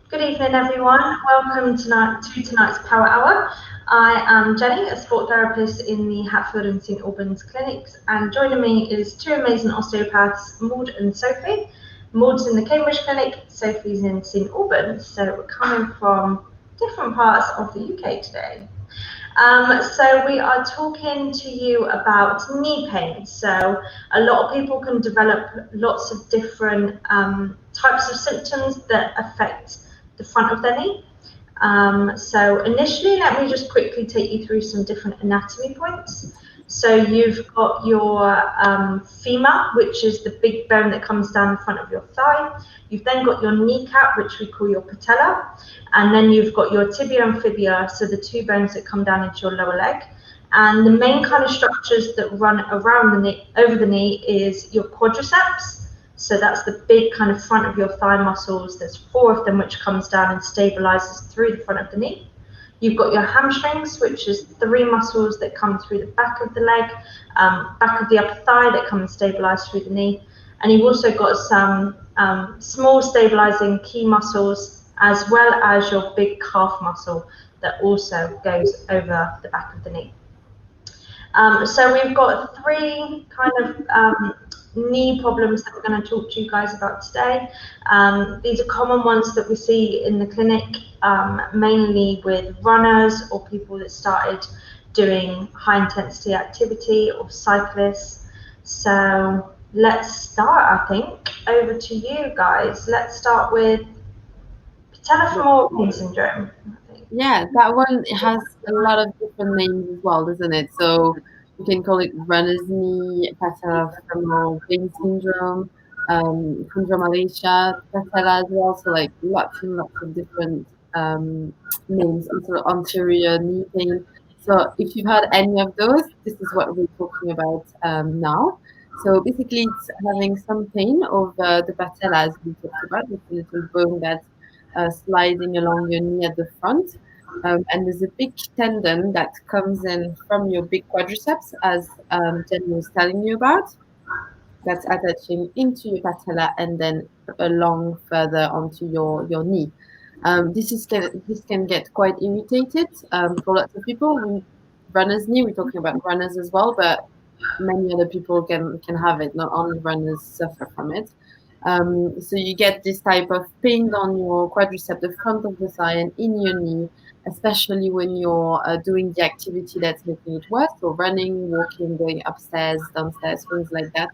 Good evening, everyone. Welcome to tonight's Power Hour. I am Jenny, a sport therapist in the Hatfield and St Albans clinics, and joining me is two amazing osteopaths, Maud and Sophie. Maud's in the Cambridge clinic, Sophie's in St Albans, so we're coming from different parts of the UK today. So we are talking to you about knee pain. So a lot of people can develop lots of different types of symptoms that affect the front of their knee. So initially, let me just quickly take you through some different anatomy points. So you've got your femur, which is the big bone that comes down the front of your thigh. You've then got your kneecap, which we call your patella. And then you've got your tibia and fibula, so the two bones that come down into your lower leg. And the main kind of structures that run around the knee, over the knee, is your quadriceps. So that's the big kind of front of your thigh muscles. There's 4 of them which comes down and stabilizes through the front of the knee. You've got your hamstrings, which is 3 muscles that come through the back of the leg, back of the upper thigh that come and stabilize through the knee. And you've also got some small stabilizing key muscles, as well as your big calf muscle that also goes over the back of the knee. So we've got 3 kind of knee problems that we're going to talk to you guys about today. These are common ones that we see in the clinic, mainly with runners or people that started doing high intensity activity or cyclists. So let's start, I think. Over to you guys. Let's start with patellofemoral pain syndrome. Yeah, that one has a lot of different names as well, doesn't it? So you can call it runner's knee, patellofemoral pain syndrome, chondromalacia, patella as well. So like lots and lots of different names. Also anterior knee pain. So if you've had any of those, this is what we're talking about now. So basically, it's having some pain over the patella, as we talked about. It's a little bone that's sliding along your knee at the front. And there's a big tendon that comes in from your big quadriceps, as Jenny was telling you about, that's attaching into your patella and then along further onto your knee. This can get quite irritated for lots of people. Runner's knee, we're talking about runners as well, but many other people can have it. Not only runners suffer from it. So you get this type of pain on your quadricep, the front of the thigh, and in your knee, especially when you're doing the activity that's making it worse, so running, walking, going upstairs, downstairs, things like that.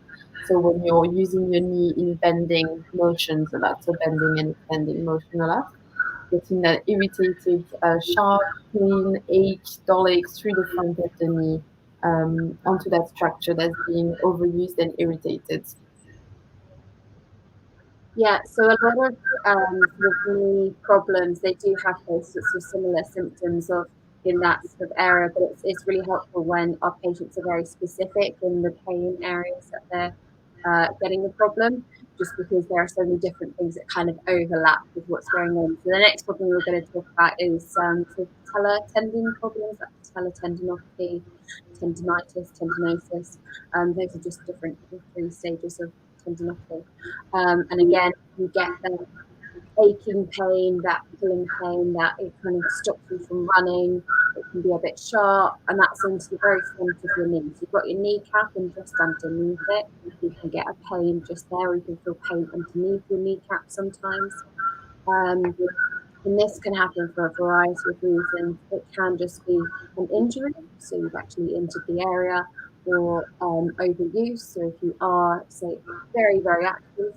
So when you're using your knee in bending motions a lot, so bending and extending motion a lot, getting that irritated, sharp pain, ache, dull aches through the front of the knee onto that structure that's being overused and irritated. Yeah, so a lot of sort of knee problems, they do have those sorts of similar symptoms of in that sort of area, but it's really helpful when our patients are very specific in the pain areas that they're getting the problem, just because there are so many different things that kind of overlap with what's going on. So the next problem we're going to talk about is sort of patellar tendon problems, like patellar tendinopathy, tendinitis, tendinosis. Those are just different 3 stages of tendinopathy. And again, you get the aching pain, that pulling pain, that it kind of stops you from running. It can be a bit sharp, and that's into the very front of your knee. So you've got your kneecap, and just underneath it, you can get a pain just there, or you can feel pain underneath your kneecap sometimes. And this can happen for a variety of reasons. It can just be an injury, so you've actually injured the area, or overuse. So if you are, say, very, very active,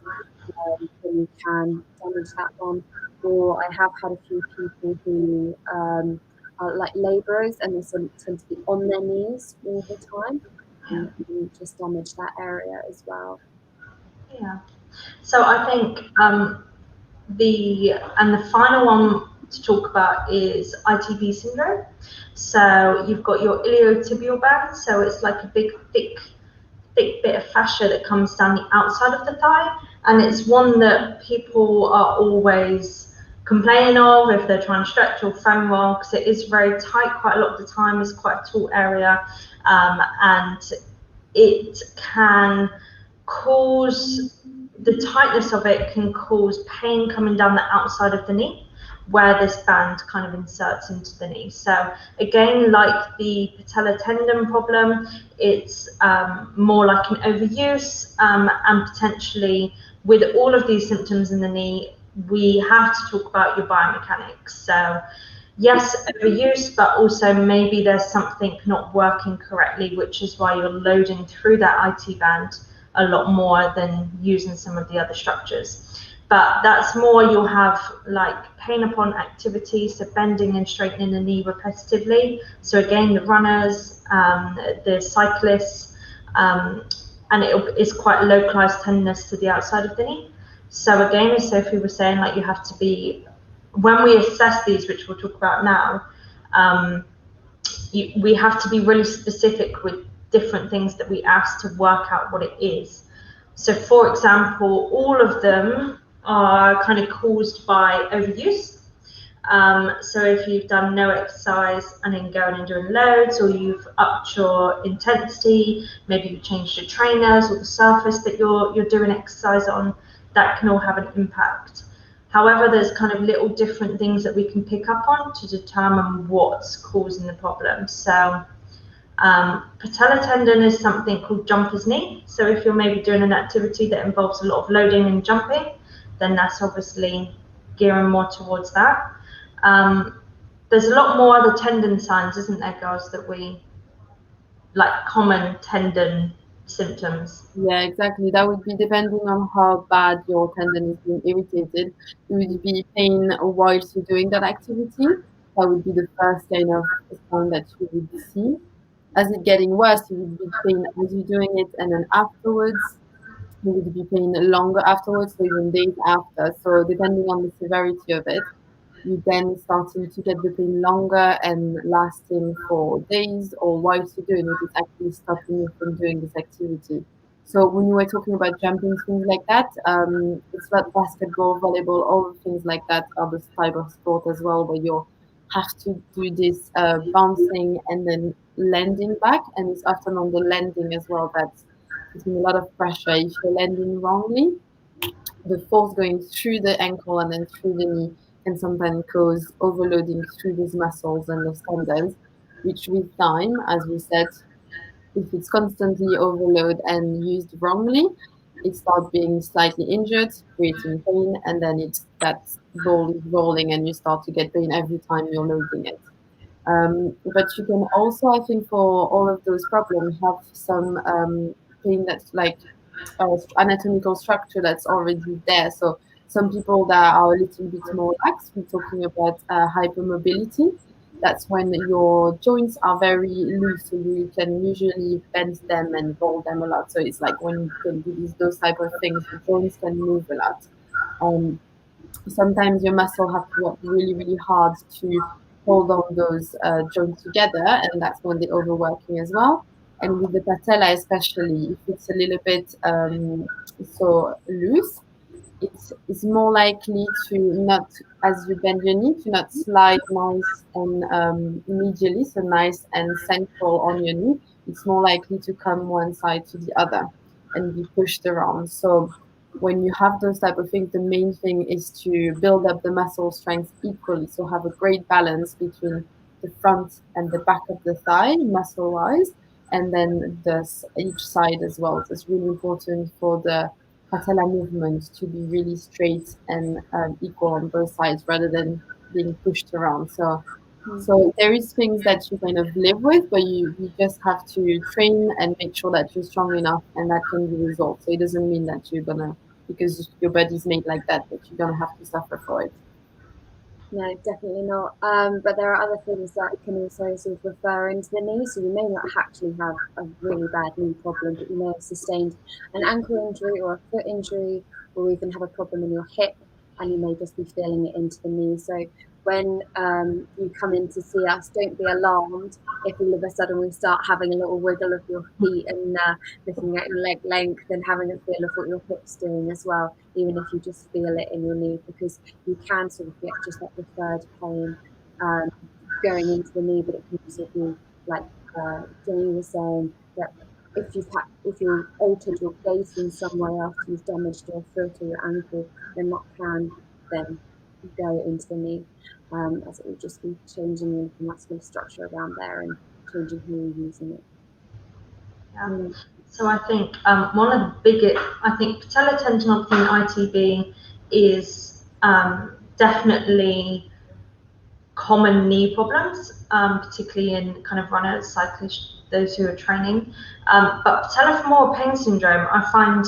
then you can damage that one. Or I have had a few people who are like labourers, and they tend to be on their knees all the time, and you just damage that area as well. Yeah. So I think the final one to talk about is ITB syndrome. So you've got your iliotibial band, so it's like a big, thick bit of fascia that comes down the outside of the thigh, and it's one that people are always complaining of if they're trying to stretch or femoral, because it is very tight quite a lot of the time. It's quite a taut area, and it can cause, the tightness of it can cause pain coming down the outside of the knee. where this band kind of inserts into the knee. So again, like the patellar tendon problem, it's more like an overuse, and potentially with all of these symptoms in the knee, we have to talk about your biomechanics. So yes, overuse, but also maybe there's something not working correctly, which is why you're loading through that IT band a lot more than using some of the other structures. But that's more, you'll have like pain upon activity, so bending and straightening the knee repetitively. So again, the runners, the cyclists, and it is quite localized tenderness to the outside of the knee. So again, as Sophie was saying, like you have to be, when we assess these, which we'll talk about now, we have to be really specific with different things that we ask to work out what it is. So for example, all of them are kind of caused by overuse. So if you've done no exercise and then going and doing loads, or you've upped your intensity, maybe you've changed your trainers or the surface that you're doing exercise on, that can all have an impact. However, there's kind of little different things that we can pick up on to determine what's causing the problem. So patellar tendon is something called jumper's knee. So if you're maybe doing an activity that involves a lot of loading and jumping, then that's obviously gearing more towards that. There's a lot more other tendon signs, isn't there, girls, that we, like common tendon symptoms? Yeah, exactly. That would be depending on how bad your tendon is being irritated. It would be pain whilst you're doing that activity. That would be the first kind of sign that you would see. As it getting worse, you would be pain as you're doing it, and then afterwards, you would be pain longer afterwards, so even days after. So depending on the severity of it, you then starting to get the pain longer and lasting for days, or whilst you're doing it, it's actually stopping you from doing this activity. So when you were talking about jumping, things like that, it's not basketball, volleyball, all the things like that are this type of sport as well, where you have to do this bouncing and then landing back, and it's often on the landing as well that's putting a lot of pressure. If you're landing wrongly, the force going through the ankle and then through the knee can sometimes cause overloading through these muscles and those tendons, which with time, as we said, if it's constantly overloaded and used wrongly, it starts being slightly injured, creating pain, and then it's that ball is rolling and you start to get pain every time you're loading it. But you can also, I think, for all of those problems, have some pain that's like anatomical structure that's already there. So some people that are a little bit more lax, we're talking about hypermobility. That's when your joints are very loose, so you can usually bend them and roll them a lot. So it's like when you can do those type of things, the joints can move a lot. Um, Sometimes your muscle have to work really, really hard to hold on those joints together, and that's when they're overworking as well. And with the patella, especially, if it's a little bit so loose, it's more likely to not, as you bend your knee, to not slide nice and medially, so nice and central on your knee. It's more likely to come one side to the other and be pushed around. So when you have those type of things, the main thing is to build up the muscle strength equally. So have a great balance between the front and the back of the thigh, muscle wise, and then each side as well. So it's really important for the patella movement to be really straight and equal on both sides rather than being pushed around. So there is things that you kind of live with, but you just have to train and make sure that you're strong enough, and that can be resolved. So it doesn't mean that you're gonna, because your body's made like that you're gonna have to suffer for it. No, definitely not. But there are other things that can also sort of refer into the knee. So you may not actually have a really bad knee problem, but you may have sustained an ankle injury or a foot injury, or even have a problem in your hip, and you may just be feeling it into the knee. So when you come in to see us, don't be alarmed if all of a sudden we start having a little wiggle of your feet and looking at your leg length and having a feel of what your hip's doing as well, even if you just feel it in your knee, because you can sort of get just that referred pain going into the knee, but it can also be like Jenny was saying, that if you've altered your gait in some way after you've damaged your foot or your ankle, then that can then go into the knee, as it will just be changing the muscular structure around there and changing who you're using it. Yeah. So I think one of the biggest, I think patellar tendinopathy and ITB is definitely common knee problems, particularly in kind of runners, cyclists, those who are training. But patellofemoral pain syndrome, I find,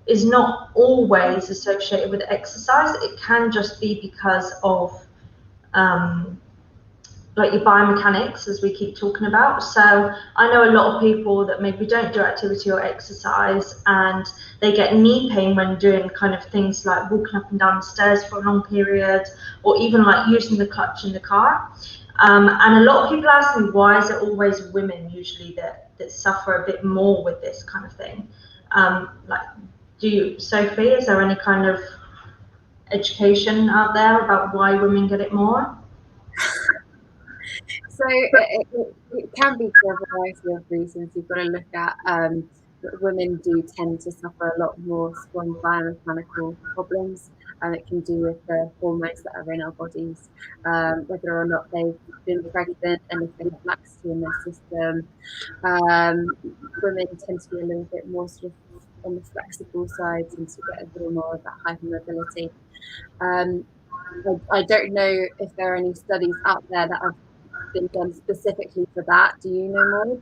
is not always associated with exercise. It can just be because of like your biomechanics, as we keep talking about. So I know a lot of people that maybe don't do activity or exercise, and they get knee pain when doing kind of things like walking up and down the stairs for a long period, or even like using the clutch in the car. And a lot of people ask me, why is it always women usually that suffer a bit more with this kind of thing? Like, Sophie, is there any kind of education out there about why women get it more? So it can be for a variety of reasons. You've got to look at women do tend to suffer a lot more strong biomechanical problems, and it can do with the hormones that are in our bodies, whether or not they've been pregnant and if they have laxity in their system. Women tend to be a little bit more sort of on the flexible side, tend to get a little more of that hypermobility. I don't know if there are any studies out there that have been done specifically for that. Do you know more?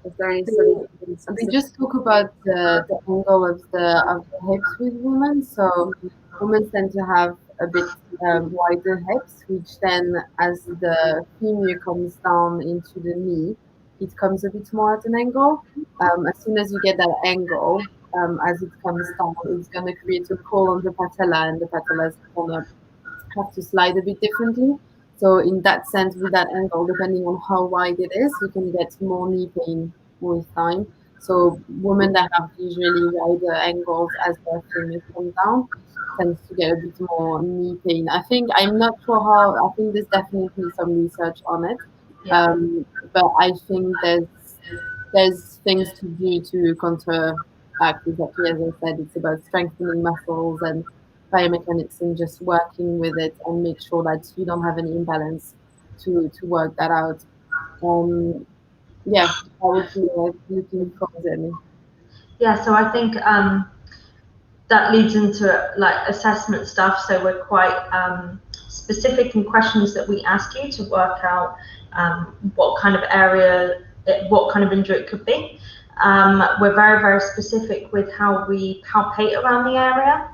If there are any studies? They just talk about the angle of the hips with women. So women tend to have a bit wider hips, which then, as the femur comes down into the knee, it comes a bit more at an angle. As soon as you get that angle, as it comes down, it's going to create a pull on the patella, and the patella is going to have to slide a bit differently. So in that sense, with that angle, depending on how wide it is, you can get more knee pain with time. So women that have usually wider angles as their femur comes down tends to get a bit more knee pain. I'm not sure how. I think there's definitely some research on it, but I think there's things to do to counteract exactly as I said. It's about strengthening muscles and biomechanics and just working with it and make sure that you don't have any imbalance to work that out. Yeah, I would be looking for them. Yeah, so I think that leads into like assessment stuff. So we're quite specific in questions that we ask you to work out what kind of area, what kind of injury it could be. We're very, very specific with how we palpate around the area.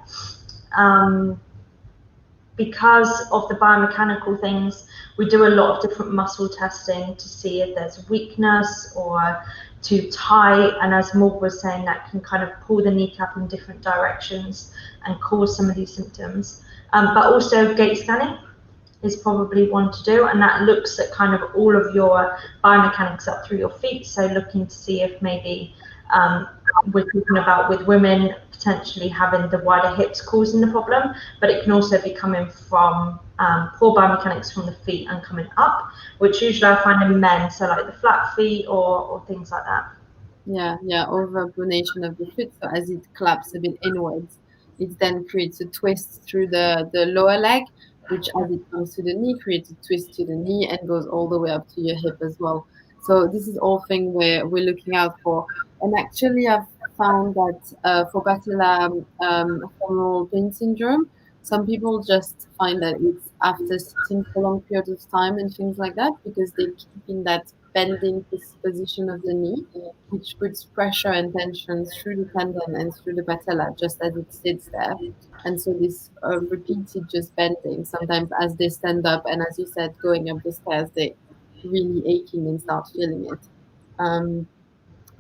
Because of the biomechanical things, we do a lot of different muscle testing to see if there's weakness or too tight. And as Morg was saying, that can kind of pull the kneecap in different directions and cause some of these symptoms. But also gait scanning is probably one to do, and that looks at kind of all of your biomechanics up through your feet. So looking to see if maybe we're talking about with women potentially having the wider hips causing the problem, but it can also be coming from poor biomechanics from the feet and coming up, which usually I find in men, so like the flat feet or things like that. Yeah, overpronation of the foot. So as it claps a bit inwards, it then creates a twist through the lower leg, which as it comes to the knee, creates a twist to the knee and goes all the way up to your hip as well. So this is all thing we're looking out for. And actually, I've found that for patellofemoral pain syndrome, some people just find that it's after sitting for long periods of time and things like that, because they keep in that bending position of the knee, which puts pressure and tension through the tendon and through the patella just as it sits there. And so this repeated just bending, sometimes as they stand up and as you said, going up the stairs, they really aching and start feeling it.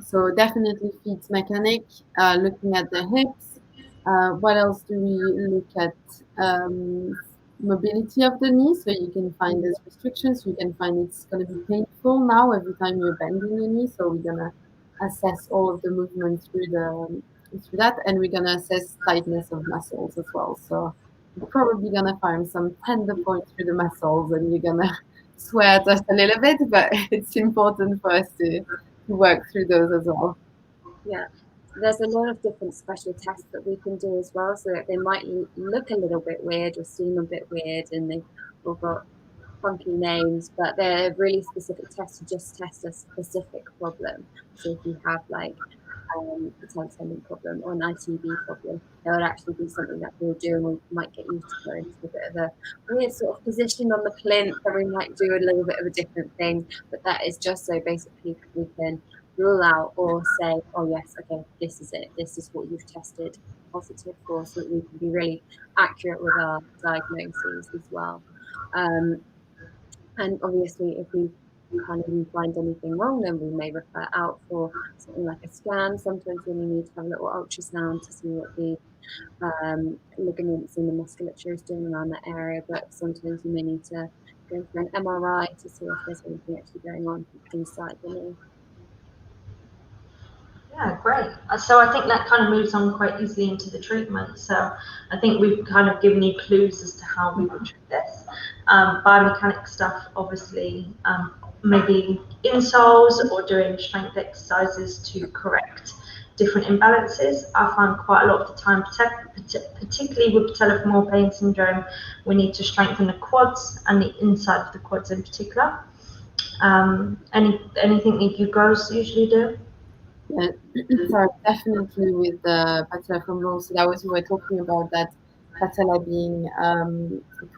So definitely feet mechanic, looking at the hips. What else do we look at? Mobility of the knee. So you can find there's restrictions. You can find it's going to be painful now every time you're bending your knee. So we're going to assess all of the movement through that, and we're going to assess tightness of muscles as well. So you're probably going to find some tender points through the muscles, and you're going to swear just a little bit, but it's important for us to work through those as well. Yeah. there's a lot of different special tests that we can do as well, so that they might look a little bit weird or seem a bit weird, and they've all got funky names, but they're really specific tests to just test a specific problem. So if you have like a patella tendon problem or an ITB problem, there would actually be something that we'll do, and we might get you to go into a bit of a weird sort of position on the plinth, and we might do a little bit of a different thing, but that is just so basically we can rule out or say, oh yes, okay, this is it, this is what you've tested positive for, so that we can be really accurate with our diagnoses as well. And obviously, if we can't even find anything wrong, then we may refer out for something like a scan. Sometimes we need to have a little ultrasound to see what the ligaments and the musculature is doing around that area. But sometimes you may need to go for an MRI to see if there's anything actually going on inside the knee. Yeah, great. So I think that kind of moves on quite easily into the treatment. So I think we've kind of given you clues as to how we would treat this. Biomechanic stuff, obviously, maybe insoles or doing strength exercises to correct different imbalances. I find quite a lot of the time, particularly with patellofemoral pain syndrome, we need to strengthen the quads and the inside of the quads in particular. Anything that you guys usually do? Yeah, so definitely with the patellofemoral. So that was, we were talking about that patella being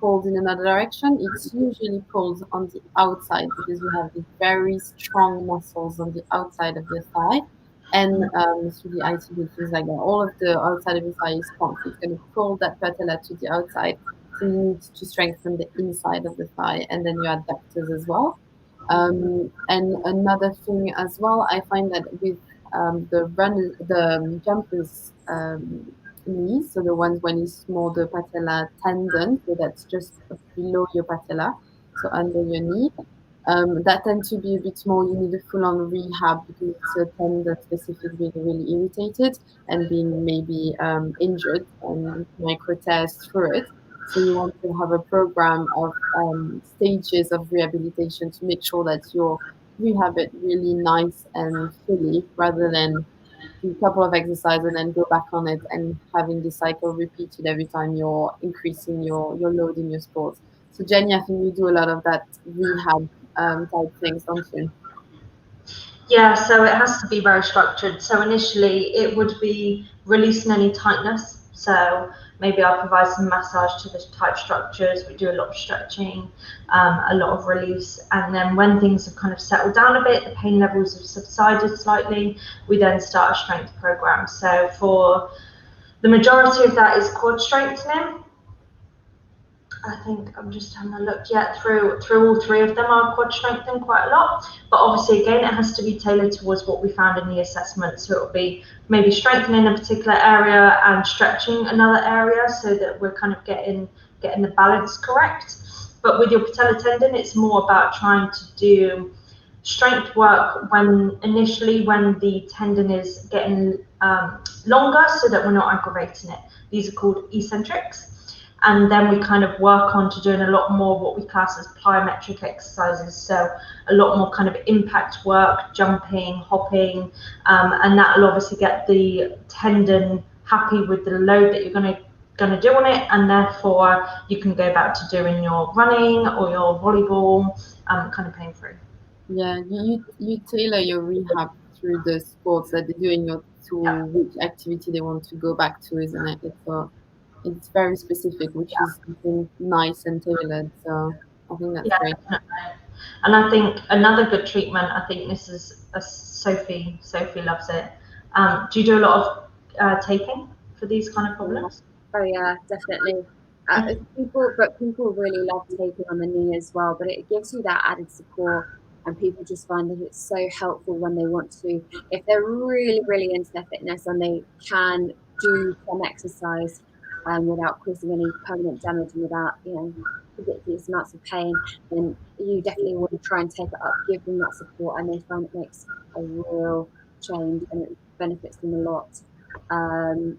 pulled in another direction. It's usually pulled on the outside because we have these very strong muscles on the outside of the thigh, and through the ITB, things like that. All of the outside of the thigh is strong. So it's going to pull that patella to the outside. So you need to strengthen the inside of the thigh, and then your adductors as well. And another thing as well, I find that with the jumpers knees, so the ones when it's more the patella tendon, so that's just below your patella, so under your knee. That tends to be a bit more, you need a full-on rehab because it's a tendon specific being really irritated and being maybe injured and micro tears through it. So you want to have a program of stages of rehabilitation to make sure that you're rehab it really nice and fully, rather than do a couple of exercises and then go back on it and having this cycle repeated every time you're increasing your load in your sports. So Jenny, I think you do a lot of that rehab type things, don't you? Yeah, so it has to be very structured. So initially it would be releasing any tightness. So maybe I'll provide some massage to the tight structures. We do a lot of stretching, a lot of release. And then when things have kind of settled down a bit, the pain levels have subsided slightly, we then start a strength program. So for the majority of that is quad strengthening. I think I'm just having a look. Yeah, through all three of them are quad strengthening quite a lot. But obviously, again, it has to be tailored towards what we found in the assessment. So it'll be maybe strengthening a particular area and stretching another area, so that we're kind of getting the balance correct. But with your patella tendon, it's more about trying to do strength work when the tendon is getting longer, so that we're not aggravating it. These are called eccentrics. And then we kind of work on to doing a lot more what we class as plyometric exercises. So a lot more kind of impact work, jumping, hopping, and that will obviously get the tendon happy with the load that you're going to do on it, and therefore you can go back to doing your running or your volleyball kind of pain free. Yeah, you tailor your rehab through the sports that they do in your to which activity they want to go back to, isn't it? It's very specific, which is nice and tailored. So I think that's great. Definitely. And I think another good treatment, I think this is Sophie loves it. Do you do a lot of taping for these kind of problems? Oh yeah, definitely. People really love taping on the knee as well, but it gives you that added support, and people just find that it's so helpful when they want to, if they're really into their fitness and they can do some exercise without causing any permanent damage and without, ridiculous amounts of pain, then you definitely want to try and tape it up, give them that support, and they find it makes a real change and it benefits them a lot. And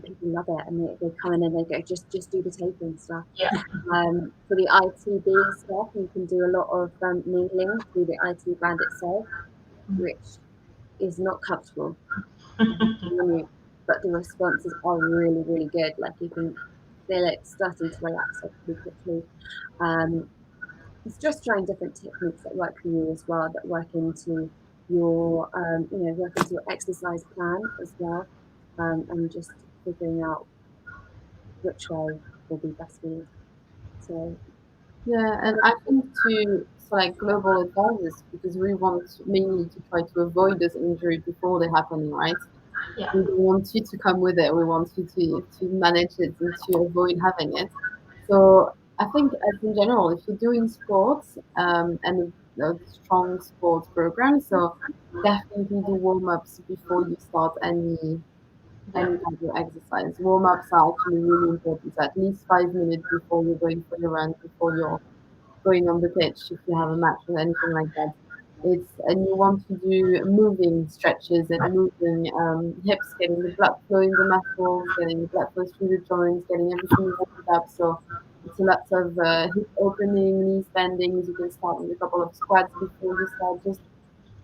people love it, and they come in and they go, just do the taping stuff. Yeah. For the ITB stuff, you can do a lot of needling through the IT band itself, which is not comfortable. but the responses are really, really good. Like you can feel it starting to relax up pretty quickly. It's just trying different techniques that work for you as well, that work into your, work into your exercise plan as well, and just figuring out which way will be best for you. So Yeah, and I think to like global advices, because we want mainly to try to avoid this injury before they happen, right? Yeah. We don't want you to come with it. We want you to manage it and to avoid having it. So I think, as in general, if you're doing sports and a strong sports program, so definitely do warm ups before you start any kind of exercise. Warm ups are actually really important. So at least 5 minutes before you're going for your run, before you're going on the pitch, if you have a match or anything like that. And you want to do moving stretches and moving hips, getting the blood flow in the muscles, getting the blood flow through the joints, getting everything warmed up. So it's a lot of hip opening, knees bendings. You can start with a couple of squats before you start, just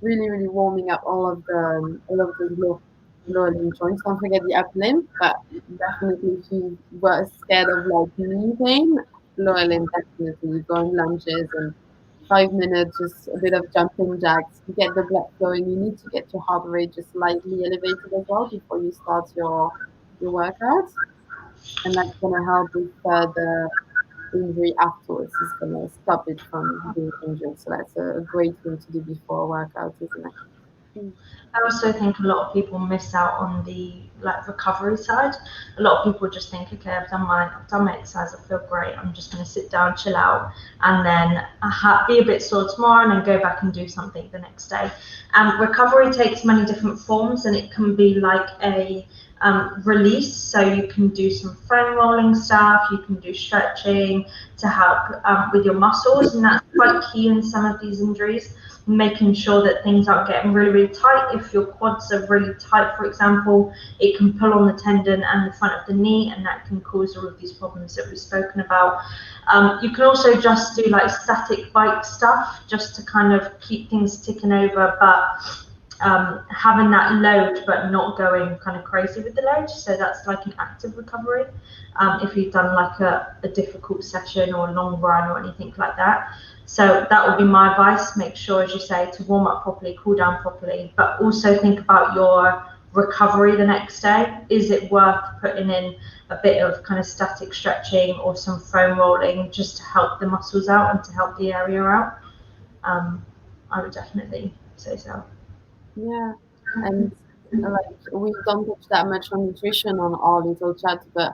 really, really warming up all of those lower limb joints. Don't forget the upper limb, but definitely if you were scared of like knee pain, lower limb definitely. You go in lunges and 5 minutes, just a bit of jumping jacks to get the blood flowing. You need to get your heart rate just slightly elevated as well before you start your workout, and that's gonna help with further injury afterwards. It's gonna stop it from being injured. So that's a great thing to do before a workout, isn't it? mm, I also think a lot of people miss out on the like recovery side. A lot of people just think, okay, I've done my exercise, I feel great. I'm just going to sit down, chill out, and then be a bit sore tomorrow, and then go back and do something the next day. Recovery takes many different forms, and it can be like a release. So you can do some foam rolling stuff, you can do stretching to help with your muscles, and that's quite key in some of these injuries. Making sure that things aren't getting really, really tight. If your quads are really tight, for example, it can pull on the tendon and the front of the knee, and that can cause all of these problems that we've spoken about. You can also just do like static bike stuff just to kind of keep things ticking over, but having that load but not going kind of crazy with the load. So that's like an active recovery. If you've done like a difficult session or a long run or anything like that. So that would be my advice. Make sure, as you say, to warm up properly, cool down properly, but also think about your recovery the next day. Is it worth putting in a bit of kind of static stretching or some foam rolling just to help the muscles out and to help the area out? I would definitely say so. Yeah, and like we don't touch that much on nutrition on our little chat, but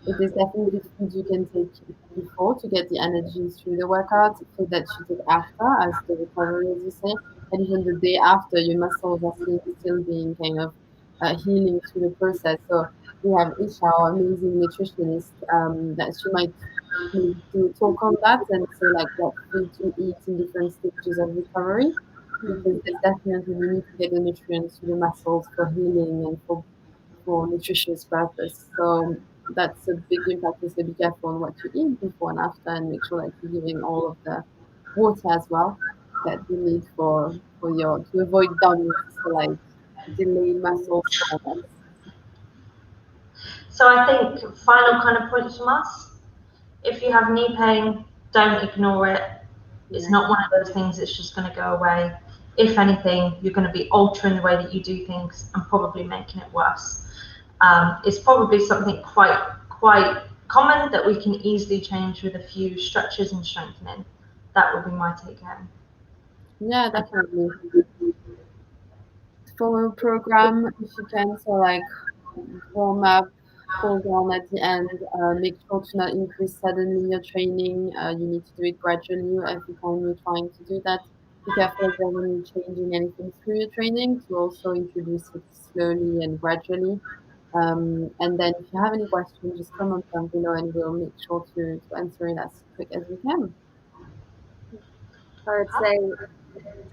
it is definitely food you can take before to get the energy through the workout, food that you take after as the recovery, as you say, and even the day after, your muscles are still being kind of healing through the process. So we have Isha, our amazing nutritionist, that she might maybe do a talk on that and say like what food to eat in different stages of recovery, because it's definitely we need to get the nutrients to the muscles for healing and for nutritious purpose. So that's a big impact. So be careful on what you eat before and after, and make sure that you're giving all of the water as well that you need for your to avoid DOMS, so like delayed muscle soreness. So I think final kind of points from us. If you have knee pain, don't ignore it. It's yeah. not one of those things that's just going to go away. If anything, you're going to be altering the way that you do things and probably making it worse. It's probably something quite common that we can easily change with a few stretches and strengthening. That would be my take home. Yeah, definitely. Follow a program if you can. So like warm up, cool down at the end. Make sure to not increase suddenly your training. You need to do it gradually every time you're trying to do that. Be careful as well when you're changing anything through your training to also introduce it slowly and gradually. And then if you have any questions, just comment down below and we'll make sure to answer it as quick as we can. I would say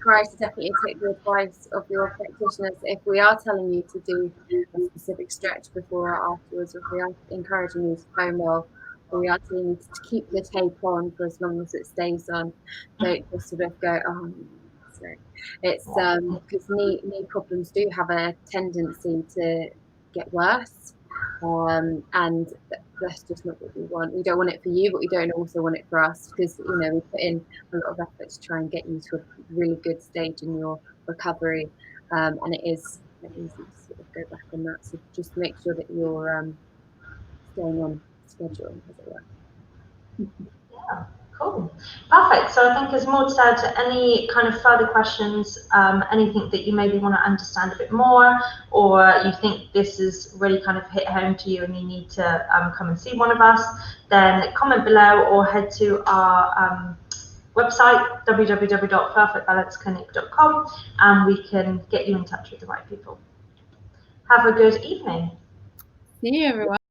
try to definitely take the advice of your practitioners. If we are telling you to do a specific stretch before or afterwards, if we are encouraging you to foam roll, or we are telling you to keep the tape on for as long as it stays on, don't just sort of go, oh, necessary. It's because knee problems do have a tendency to get worse, and that's just not what we want. We don't want it for you, but we don't also want it for us, because we put in a lot of effort to try and get you to a really good stage in your recovery, and it is easy to sort of go back on that. So just make sure that you're staying on schedule, as it were. Yeah, cool. Perfect. So I think, as Maud said, any kind of further questions, anything that you maybe want to understand a bit more, or you think this is really kind of hit home to you and you need to come and see one of us, then comment below or head to our website, www.perfectbalanceclinic.com, and we can get you in touch with the right people. Have a good evening. See you, everyone.